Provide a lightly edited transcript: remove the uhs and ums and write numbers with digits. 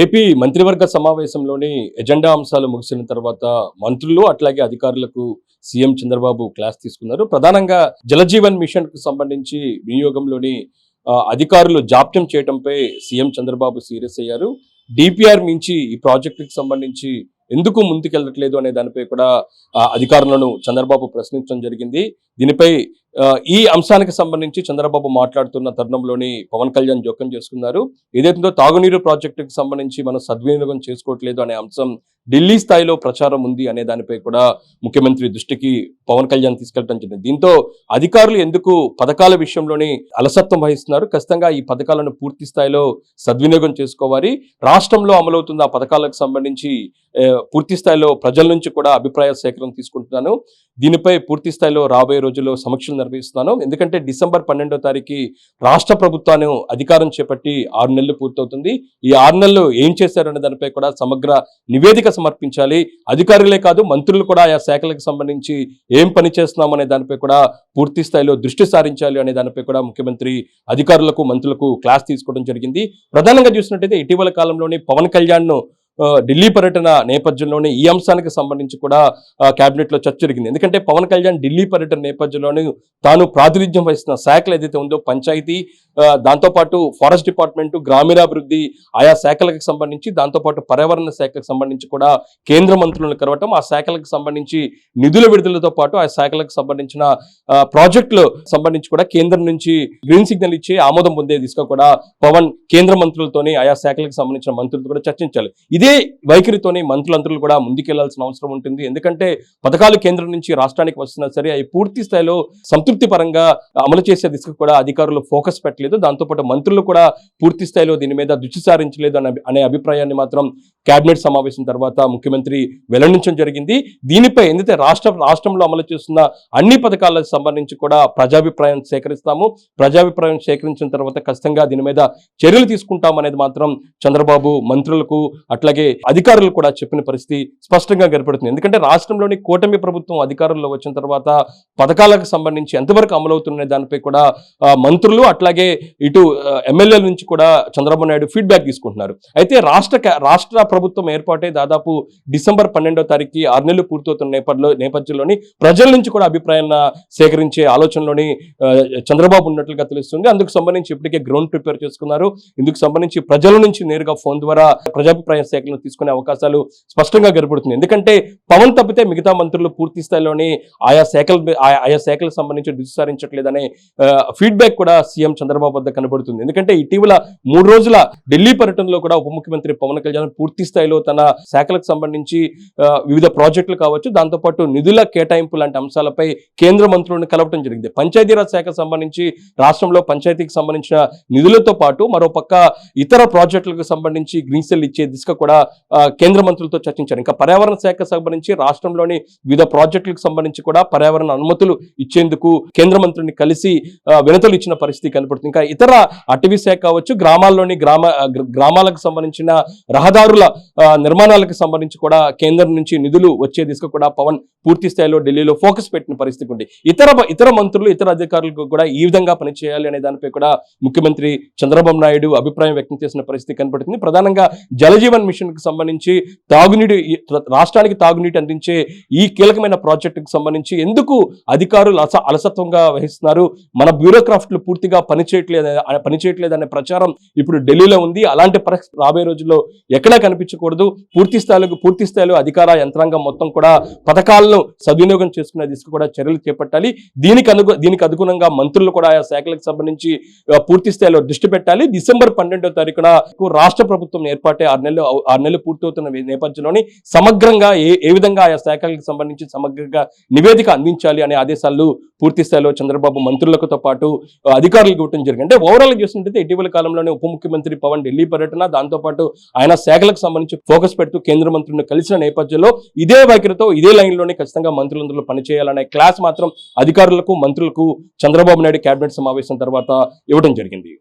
AP మంత్రివర్గ సమావేశంలోని agenda అంశాలు ముగిసిన తర్వాత మంత్రులు అట్లాగే అధికారులకు సీఎం చంద్రబాబు క్లాస్ తీసుకున్నారు. ప్రధానంగా జలజీవన్ మిషన్ కు సంబంధించి వినియోగంలోని అధికారులు జాప్యం చేయడంపై సీఎం చంద్రబాబు సీరియస్ అయ్యారు. డిపిఆర్ మించి ఈ ప్రాజెక్టుకి సంబంధించి ఎందుకు ముందుకెళ్ళట్లేదు అనే దానిపై కూడా అధికారులను చంద్రబాబు ప్రశ్నించడం జరిగింది. దీనిపై ఈ అంశానికి సంబంధించి చంద్రబాబు మాట్లాడుతున్న తరుణంలోని పవన్ కళ్యాణ్ జోక్యం చేసుకున్నారు. ఏదైతుందో తాగునీరు ప్రాజెక్టుకు సంబంధించి మనం సద్వినియోగం చేసుకోవట్లేదు అనే అంశం ఢిల్లీ స్థాయిలో ప్రచారం ఉంది అనే దానిపై కూడా ముఖ్యమంత్రి దృష్టికి పవన్ కళ్యాణ్ తీసుకెళ్లడం జరిగింది. దీంతో అధికారులు ఎందుకు పథకాల విషయంలోని అలసత్వం వహిస్తున్నారు, ఖచ్చితంగా ఈ పథకాలను పూర్తి స్థాయిలో సద్వినియోగం చేసుకోవాలి, రాష్ట్రంలో అమలవుతున్న ఆ పథకాలకు సంబంధించి పూర్తి స్థాయిలో ప్రజల నుంచి కూడా అభిప్రాయ సేకరణ తీసుకుంటున్నాను. దీనిపై పూర్తి స్థాయిలో రాబోయే రోజుల్లో సమీక్షలు నిర్వహిస్తున్నాను. ఎందుకంటే డిసెంబర్ 12వ తారీఖు రాష్ట్ర ప్రభుత్వాన్ని అధికారం చేపట్టి 6 నెలలు పూర్తవుతుంది. ఈ 6 నెలలు ఏం చేశారనే దానిపై కూడా సమగ్ర నివేదిక సమర్పించాలి. అధికారులే కాదు, మంత్రులు కూడా ఆయా శాఖలకు సంబంధించి ఏం పని చేస్తున్నాం అనే దానిపై కూడా పూర్తి స్థాయిలో దృష్టి సారించాలి అనే దానిపై కూడా ముఖ్యమంత్రి అధికారులకు మంత్రులకు క్లాస్ తీసుకోవడం జరిగింది. ప్రధానంగా చూసినట్టయితే ఇటీవల కాలంలోనే పవన్ కళ్యాణ్ ను ఢిల్లీ పర్యటన నేపథ్యంలోనే ఈ అంశానికి సంబంధించి కూడా కేబినెట్ లో చర్చ జరిగింది. ఎందుకంటే పవన్ కళ్యాణ్ ఢిల్లీ పర్యటన నేపథ్యంలోనే తాను ప్రాతినిధ్యం వహిస్తున్న శాఖలు ఏదైతే ఉందో పంచాయతీ, దాంతోపాటు ఫారెస్ట్ డిపార్ట్మెంట్, గ్రామీణాభివృద్ధి, ఆయా శాఖలకు సంబంధించి, దాంతోపాటు పర్యావరణ శాఖకు సంబంధించి కూడా కేంద్ర మంత్రులను కలవటం, ఆ శాఖలకు సంబంధించి నిధుల విడుదలతో పాటు ఆ శాఖలకు సంబంధించిన ప్రాజెక్టులు సంబంధించి కూడా కేంద్రం నుంచి గ్రీన్ సిగ్నల్ ఇచ్చి ఆమోదం పొందే దిశగా కూడా పవన్ కేంద్ర మంత్రులతోని ఆయా శాఖలకు సంబంధించిన మంత్రులతో కూడా చర్చించాలి. ఇదే వైఖరితోనే మంత్రులందరూ కూడా ముందుకెళ్లాల్సిన అవసరం ఉంటుంది. ఎందుకంటే పథకాలు కేంద్రం నుంచి రాష్ట్రానికి వస్తున్నా సరే అవి పూర్తి స్థాయిలో సంతృప్తి పరంగా అమలు చేసే దిశకు కూడా అధికారులు ఫోకస్ పెట్టలేదు. దాంతోపాటు మంత్రులు కూడా పూర్తి స్థాయిలో దీని మీద దృష్టి సారించలేదు అనే అభిప్రాయాన్ని మాత్రం కేబినెట్ సమావేశం తర్వాత ముఖ్యమంత్రి వెల్లడించడం జరిగింది. దీనిపై ఎందుకంటే రాష్ట్రంలో అమలు చేస్తున్న అన్ని పథకాలకు సంబంధించి కూడా ప్రజాభిప్రాయం సేకరిస్తాము. ప్రజాభిప్రాయం సేకరించిన తర్వాత ఖచ్చితంగా దీని మీద చర్యలు తీసుకుంటాం అనేది మాత్రం చంద్రబాబు మంత్రులకు అట్లాగే అధికారులు కూడా చెప్పిన పరిస్థితి స్పష్టంగా కనపడుతుంది. ఎందుకంటే రాష్ట్రంలోని కూటమి ప్రభుత్వం అధికారంలో వచ్చిన తర్వాత పథకాలకు సంబంధించి ఎంతవరకు అమలవుతున్న దానిపై కూడా మంత్రులు అట్లాగే ఇటు ఎమ్మెల్యేల నుంచి కూడా చంద్రబాబు నాయుడు ఫీడ్బ్యాక్ తీసుకుంటున్నారు. అయితే రాష్ట్ర ప్రభుత్వం ఏర్పాటే దాదాపు డిసెంబర్ 12వ తారీఖు 6 నెలలు పూర్తవుతున్న నేపథ్యంలోని ప్రజల నుంచి కూడా అభిప్రాయాలను సేకరించే ఆలోచనలోని చంద్రబాబు ఉన్నట్లుగా తెలుస్తుంది. అందుకు సంబంధించి ఇప్పటికే గ్రౌండ్ ప్రిపేర్ చేసుకున్నారు. ఇందుకు సంబంధించి ప్రజల నుంచి నేరుగా ఫోన్ ద్వారా ప్రజాభిప్రాయ సేకరణ తీసుకునే అవకాశాలు స్పష్టంగా కనబడుతుంది. ఎందుకంటే పవన్ తప్పితే మిగతా మంత్రులు పూర్తి స్థాయిలోని ఆయా శాఖలకు సంబంధించి దృష్టి సారించట్లేదనే ఫీడ్బ్యాక్ కూడా సీఎం చంద్రబాబు వద్ద కనబడుతుంది. ఎందుకంటే ఇటీవల 3 రోజుల ఢిల్లీ పర్యటనలో కూడా ఉప ముఖ్యమంత్రి పవన్ కళ్యాణ్ పూర్తి స్థాయిలో తన శాఖలకు సంబంధించి వివిధ ప్రాజెక్టులు కావచ్చు, దాంతోపాటు నిధుల కేటాయింపు లాంటి అంశాలపై కేంద్ర మంత్రులను కలవటం జరిగింది. పంచాయతీరాజ్ శాఖకు సంబంధించి రాష్ట్రంలో పంచాయతీకి సంబంధించిన నిధులతో పాటు మరోపక్క ఇతర ప్రాజెక్టులకు సంబంధించి గ్రీన్ సెల్ ఇచ్చే దిశగా కూడా కేంద్ర మంత్రులతో చర్చించారు. ఇంకా పర్యావరణ శాఖకు సంబంధించి రాష్ట్రంలోని వివిధ ప్రాజెక్టులకు సంబంధించి కూడా పర్యావరణ అనుమతులు ఇచ్చేందుకు కేంద్ర మంత్రుల్ని కలిసి వినతులు ఇచ్చిన పరిస్థితి కనపడుతుంది. ఇంకా ఇతర అటవీ శాఖ కావచ్చు, గ్రామాల్లోని గ్రామాలకు సంబంధించిన రహదారుల నిర్మాణాలకు సంబంధించి కూడా కేంద్రం నుంచి నిధులు వచ్చే దిశగా కూడా పవన్ పూర్తి స్థాయిలో ఢిల్లీలో ఫోకస్ పెట్టిన పరిస్థితి ఉంది. ఇతర మంత్రులు, ఇతర అధికారులకు కూడా ఈ విధంగా పనిచేయాలి అనే దానిపై కూడా ముఖ్యమంత్రి చంద్రబాబు నాయుడు అభిప్రాయం వ్యక్తం చేసిన పరిస్థితి కనపడుతుంది. ప్రధానంగా జలజీవన్ మిషన్ కు సంబంధించి రాష్ట్రానికి తాగునీటి అందించే ఈ కీలకమైన ప్రాజెక్టుకు సంబంధించి ఎందుకు అధికారులు అలసత్వంగా వహిస్తున్నారు, మన బ్యూరోక్రాఫ్ట్లు పూర్తిగా పనిచేయట్లేదు అనే ప్రచారం ఇప్పుడు ఢిల్లీలో ఉంది. అలాంటి పరిస్థితి రాబోయే రోజుల్లో ఎక్కడా కనిపించకూడదు. పూర్తి స్థాయిలో అధికార యంత్రాంగం మొత్తం కూడా పథకాలను సద్వినియోగం చేసుకునే దిశగా కూడా చర్యలు చేపట్టాలి. దీనికి అనుగుణంగా మంత్రులు కూడా ఆయా శాఖలకు సంబంధించి పూర్తి స్థాయిలో దృష్టి పెట్టాలి. డిసెంబర్ 12వ తారీఖున రాష్ట్ర ప్రభుత్వం ఏర్పాటే 6 నెలలు పూర్తవుతున్న నేపథ్యంలోని సమగ్రంగా ఏ విధంగా ఆయా శాఖలకు సంబంధించి సమగ్రంగా నివేదిక అందించాలి అనే ఆదేశాలు పూర్తి స్థాయిలో చంద్రబాబు మంత్రులతో పాటు అధికారులకు ఇవ్వడం జరిగింది. అంటే ఓవరాల్ చూసినట్టయితే ఇటీవల కాలంలోనే ఉప ముఖ్యమంత్రి పవన్ ఢిల్లీ పర్యటన, దాంతోపాటు ఆయన శాఖలకు సంబంధించి ఫోకస్ పెడుతూ కేంద్ర మంత్రులను కలిసిన నేపథ్యంలో ఇదే వైఖరితో ఇదే లైన్లోనే ఖచ్చితంగా మంత్రులందరూ పనిచేయాలనే క్లాస్ మాత్రం అధికారులకు, మంత్రులకు చంద్రబాబు నాయుడు కేబినెట్ సమావేశం తర్వాత ఇవ్వడం జరిగింది.